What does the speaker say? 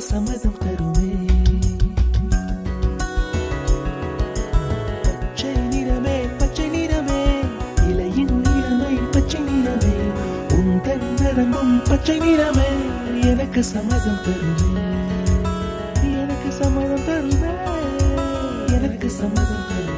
சம்மதம் தருமே. பச்சை நிறமே பச்சை நிறமே, இலையின் நிறமை பச்சை நிறமே, உந்தன் நரம்பும் பச்சை நிறமே, எனக்கு சம்மதம் தருமே, எனக்கு சம்மதம் தருமே, எனக்கு சம்மதம் தருமே.